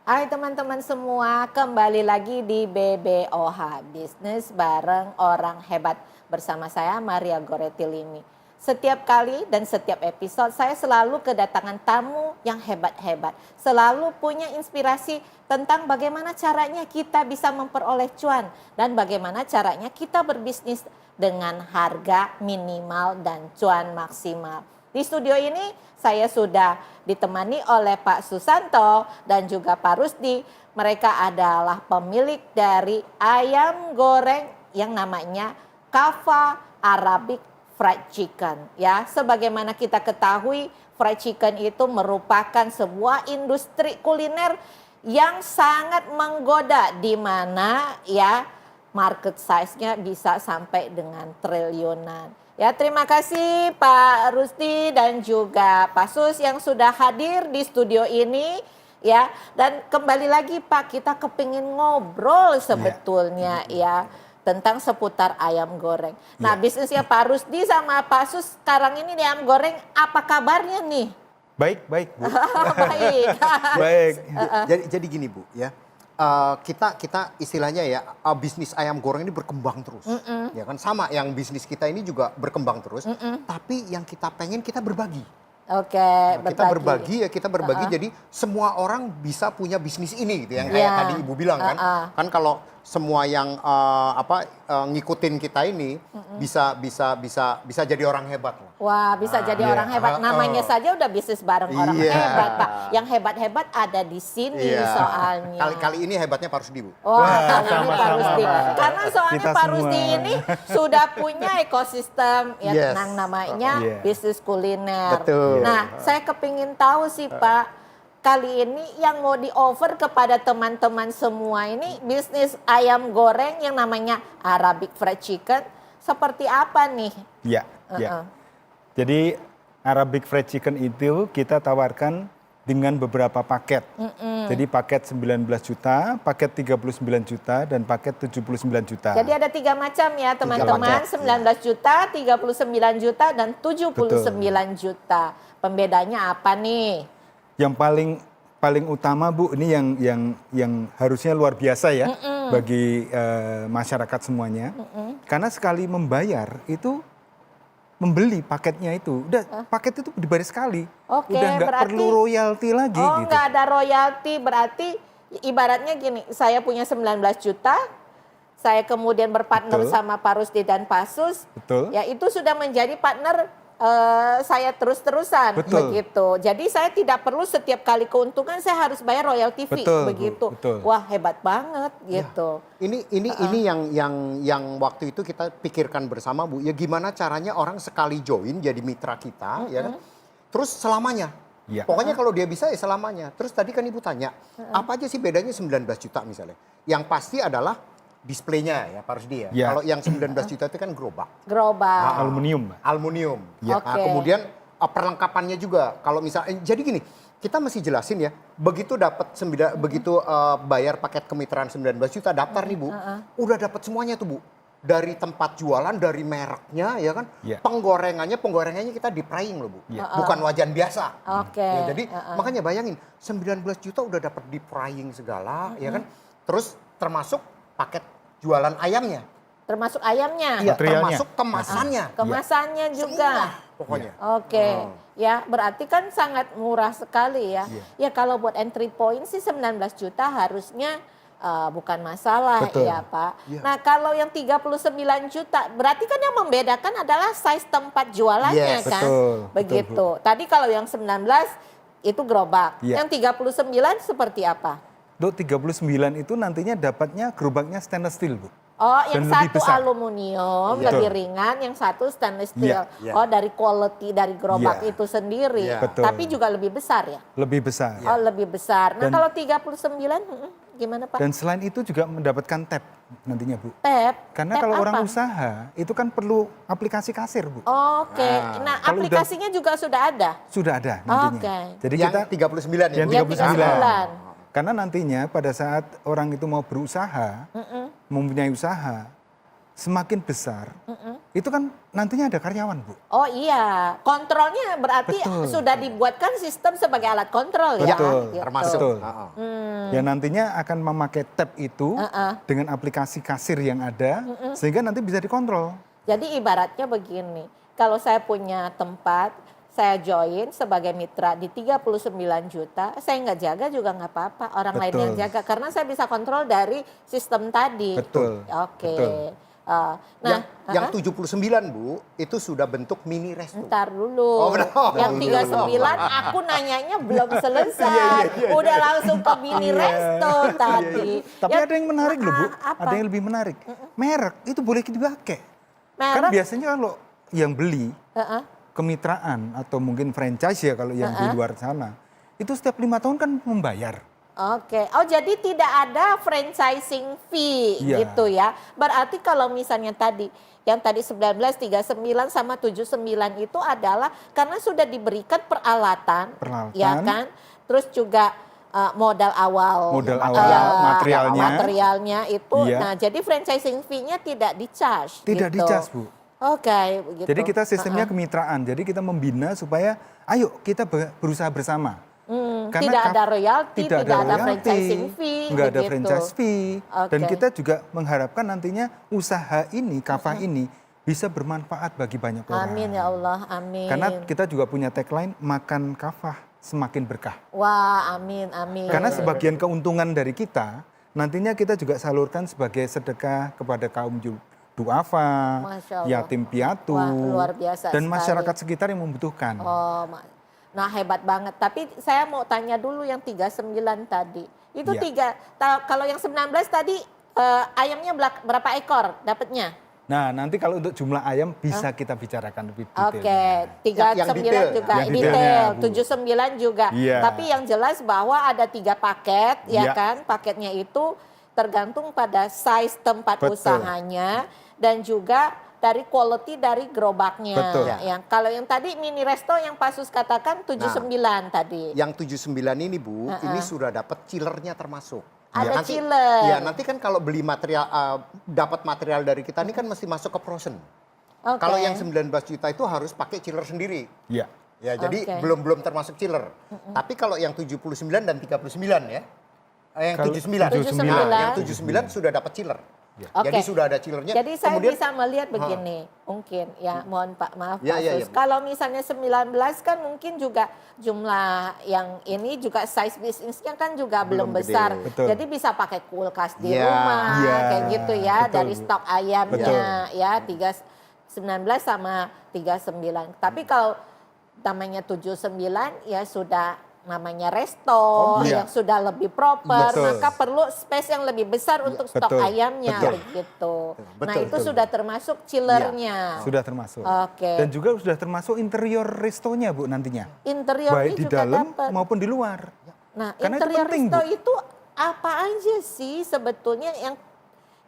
Hai teman-teman semua, kembali lagi di BBOH, Bisnis Bareng Orang Hebat. Bersama saya Maria Goretilini. Setiap kali dan setiap episode saya selalu kedatangan tamu yang hebat-hebat. Selalu punya inspirasi tentang bagaimana caranya kita bisa memperoleh cuan. Dan bagaimana caranya kita berbisnis dengan harga minimal dan cuan maksimal. Di studio ini saya sudah ditemani oleh Pak Susanto dan juga Pak Rusdi. Mereka adalah pemilik dari ayam goreng yang namanya Kava Arabic Fried Chicken. Ya, sebagaimana kita ketahui, fried chicken itu merupakan sebuah industri kuliner yang sangat menggoda, di mana ya market size-nya bisa sampai dengan triliunan. Ya, terima kasih Pak Rusdi dan juga Pak Sus yang sudah hadir di studio ini. Ya, dan kembali lagi Pak, kita kepingin ngobrol sebetulnya ya tentang seputar ayam goreng. Nah, bisnisnya Pak Rusdi sama Pak Sus sekarang ini di ayam goreng, apa kabarnya nih? Baik, baik Bu. Baik. Baik. Jadi gini Bu ya. Kita istilahnya ya bisnis ayam goreng ini berkembang terus, ya kan sama yang bisnis kita ini juga berkembang terus, tapi yang kita pengen kita berbagi. Oke, Kita berbagi jadi semua orang bisa punya bisnis ini gitu yang kayak tadi Ibu bilang kan. Kan kalau semua yang ngikutin kita ini bisa jadi orang hebat lah. Wah, bisa jadi orang hebat. Namanya saja udah bisnis bareng orang hebat, Pak. Yang hebat-hebat ada di sini soalnya. Kali ini hebatnya Pak Rusdi, Bu. Wah, kali ini Pak Rusdi. Karena soalnya Pak Rusdi ini sudah punya ekosistem yang namanya bisnis kuliner. Betul. Nah, saya kepingin tahu sih Pak, kali ini yang mau di-offer kepada teman-teman semua ini bisnis ayam goreng yang namanya Arabic Fried Chicken seperti apa nih? Ya. Jadi Arabic Fried Chicken itu kita tawarkan dengan beberapa paket. Jadi paket 19 juta, paket 39 juta, dan paket 79 juta. Jadi ada 3 macam ya teman-teman, 19 juta, 39 juta, dan 79 juta. Pembedanya apa nih? Yang paling utama Bu, ini yang harusnya luar biasa ya bagi masyarakat semuanya. Karena sekali membayar itu membeli paketnya itu, udah paket itu dibayar sekali. Oke, udah nggak perlu royalti lagi. Oh, gitu. nggak ada royalti, berarti ibaratnya gini, saya punya 19 juta, saya kemudian berpartner sama Pak Rusdi dan Pak Sus. Betul. Ya itu sudah menjadi partner saya terus-terusan begitu. Jadi saya tidak perlu setiap kali keuntungan saya harus bayar royalti fee begitu. Betul. Wah, hebat banget gitu. Ini yang waktu itu kita pikirkan bersama Bu. Ya gimana caranya orang sekali join jadi mitra kita ya kan. Terus selamanya. Pokoknya kalau dia bisa ya selamanya. Terus tadi kan Ibu tanya, apa aja sih bedanya 19 juta misalnya? Yang pasti adalah displaynya ya Pak Rusdi ya. Kalau yang 19 juta itu kan gerobak. Aluminium. Aluminium. Nah, kemudian perlengkapannya juga. Kalau misalnya jadi gini, kita mesti jelasin ya. Begitu bayar paket kemitraan 19 juta daftar nih Bu. Udah dapat semuanya tuh Bu. Dari tempat jualan, dari mereknya ya kan. Penggorengannya kita di frying loh Bu. Bukan wajan biasa. Ya, jadi makanya bayangin 19 juta udah dapat di frying segala ya kan. Terus termasuk paket jualan ayamnya. Termasuk ayamnya? Iya, termasuk kemasannya. Kemasannya juga? Semua, pokoknya. Oke. Ya berarti kan sangat murah sekali ya. Ya kalau buat entry point sih 19 juta harusnya bukan masalah ya Pak. Nah kalau yang 39 juta berarti kan yang membedakan adalah size tempat jualannya kan? Begitu. Tadi kalau yang 19 itu gerobak. Yang 39 seperti apa? 39 itu nantinya dapatnya gerobaknya stainless steel Bu. Oh, yang dan satu aluminium lebih ringan, yang satu stainless steel. Oh, dari quality dari gerobak itu sendiri. Tapi juga lebih besar ya? Lebih besar. Oh, lebih besar. Nah, kalau 39 gimana Pak? Dan selain itu juga mendapatkan tab nantinya Bu. Tab? Karena kalau orang usaha itu kan perlu aplikasi kasir Bu. Oke. Nah, aplikasinya juga sudah ada? Sudah ada nantinya. Jadi yang kita 39 ya? Yang 39. Karena nantinya pada saat orang itu mau berusaha, mempunyai usaha, semakin besar, itu kan nantinya ada karyawan, Bu. Oh iya, kontrolnya berarti Betul. sudah dibuatkan sistem sebagai alat kontrol ya. Betul, Gitu. termasuk. betul. Heeh. Ya nantinya akan memakai tab itu dengan aplikasi kasir yang ada, sehingga nanti bisa dikontrol. Jadi ibaratnya begini, kalau saya punya tempat, saya join sebagai mitra di 39 juta, saya nggak jaga juga nggak apa-apa, orang lain Betul. yang jaga. Karena saya bisa kontrol dari sistem tadi. Betul. Oke. Betul. Yang 79 Bu, itu sudah bentuk mini resto. Ntar dulu. Oh, benar. Yang 39 aku nanyanya belum selesai. Udah langsung ke mini resto tadi. Tapi Ya, ada yang menarik loh, Bu. apa? Ada yang lebih menarik. Merek itu boleh dipakai. Kan Merek? biasanya kalau yang beli Heeh. kemitraan atau mungkin franchise ya kalau yang di luar sana, itu setiap 5 tahun kan membayar. Oke, oh jadi tidak ada franchising fee Iya. gitu ya. Berarti kalau misalnya tadi, yang tadi 1939 sama 79 itu adalah karena sudah diberikan peralatan, Peralatan. ya kan? Terus juga modal awal, Modal awal, materialnya. materialnya itu. Iya. Nah, jadi franchising fee-nya tidak di-charge. Tidak gitu. di-charge, Bu. Oke, begitu. Jadi kita sistemnya kemitraan. Jadi kita membina supaya ayo kita berusaha bersama. tidak ada royalti, tidak ada royalti, franchising fee, nggak ada begitu. franchise fee. Dan Oke. kita juga mengharapkan nantinya usaha ini, kafah ini bisa bermanfaat bagi banyak orang. Amin ya Allah, amin. Karena kita juga punya tagline makan kafah semakin berkah. Wah, amin, amin. Karena sebagian keuntungan dari kita nantinya kita juga salurkan sebagai sedekah kepada kaum duafa, Masya Allah. yatim piatu, Wah, luar biasa dan sekali. masyarakat sekitar yang membutuhkan. Oh, nah hebat banget. Tapi saya mau tanya dulu yang 39 tadi. Itu Iya. kalau yang 19 tadi ayamnya berapa ekor dapatnya? Nah, nanti kalau untuk jumlah ayam bisa kita bicarakan lebih detail. Oke, 39 detail. juga Yang detail, detailnya, Bu. 79 juga. Iya. Tapi yang jelas bahwa ada 3 paket, ya Iya. kan? Paketnya itu tergantung pada size tempat Betul. usahanya dan juga dari quality dari gerobaknya. Betul. Yang kalau yang tadi mini resto yang Pasus katakan 79 tadi. Yang 79 ini Bu, ini sudah dapat chillernya termasuk. Ada Nanti- chiller. Iya, nanti kan kalau beli material, dapat material dari kita ini kan mesti masuk ke frozen. Oke. Kalau yang 19 juta itu harus pakai chiller sendiri. Iya. Ya, jadi Oke. belum termasuk chiller. Tapi kalau yang 79 dan 39 ya. Yang Kalau 79. 79. Nah, yang 79 sudah dapat chiller. Oke. Jadi sudah ada chillernya. Jadi saya Kemudian- bisa melihat begini, mungkin ya mohon maaf Ya, Pak ya, Sus. ya. Kalau misalnya 19 kan mungkin juga jumlah yang ini juga size bisnisnya kan juga belum Belum gede. besar. Betul. Jadi bisa pakai kulkas di Ya. rumah Ya, kayak gitu ya betul, dari Bu. stok ayamnya ya 19 sama 39. Tapi kalau namanya 79 ya sudah namanya resto Iya. yang sudah lebih proper, Betul. maka perlu space yang lebih besar untuk stok betul, ayamnya betul. begitu. Betul, Nah itu betul. sudah termasuk chillernya. Sudah termasuk. Oke. Dan juga sudah termasuk interior restonya, Bu, nantinya. Interiornya Baik di juga dalam dapat. maupun di luar. Nah Karena itu interior penting, resto Bu. itu apa aja sih sebetulnya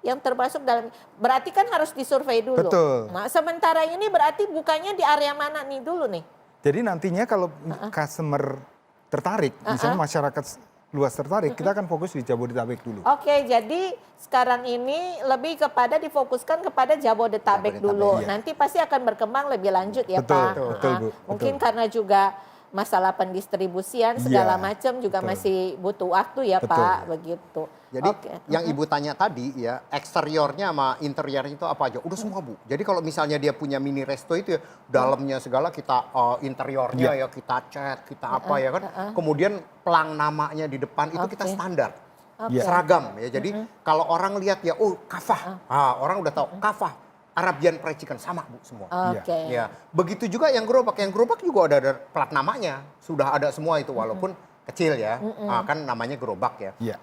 yang termasuk dalam, berarti kan harus disurvei dulu. Betul. Nah sementara ini berarti bukannya di area mana nih dulu nih? Jadi nantinya kalau customer tertarik, misalnya masyarakat luas tertarik, kita akan fokus di Jabodetabek dulu. Oke, jadi sekarang ini lebih kepada difokuskan kepada Jabodetabek dulu. iya. Nanti pasti akan berkembang lebih lanjut ya Betul, Pak. betul, Bu, Mungkin betul. karena juga masalah pendistribusian segala Iya, macam juga betul. masih butuh waktu ya Betul. Pak, begitu. Jadi Oke. yang Ibu tanya tadi ya, eksteriornya sama interiornya itu apa aja? Udah semua Bu. Jadi kalau misalnya dia punya mini resto itu ya, dalamnya segala kita interiornya ya kita cat, kita apa ya kan. Kemudian pelang namanya di depan itu kita Oke. standar. Oke. Seragam ya. Jadi kalau orang lihat ya, oh kafah. Orang udah tahu kafah. Arabian Fried Chicken sama Bu semua. Oke. Ya, begitu juga yang gerobak. Yang gerobak juga ada plat namanya. Sudah ada semua itu walaupun kecil ya. Kan namanya gerobak ya. Iya.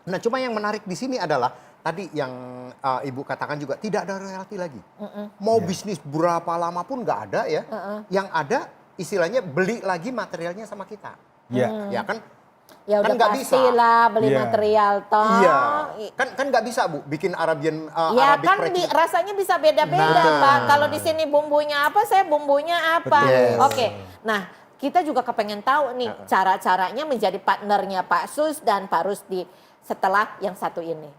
Nah, cuma yang menarik di sini adalah tadi yang Ibu katakan juga tidak ada royalti lagi. Mau bisnis berapa lama pun nggak ada ya. Yang ada istilahnya beli lagi materialnya sama kita. Iya. Ya kan? Ya Kan udah nggak pasti bisa. lah beli Iya. material toh. Iya. Kan nggak bisa Bu bikin Arabian Ya Arabic kan Fried Chicken. rasanya bisa beda-beda Nah. Pak. Kalau di sini bumbunya apa, saya bumbunya apa. Betul. Oke. Nah, kita juga kepengen tahu nih cara-caranya menjadi partnernya Pak Sus dan Pak Rusdi setelah yang satu ini.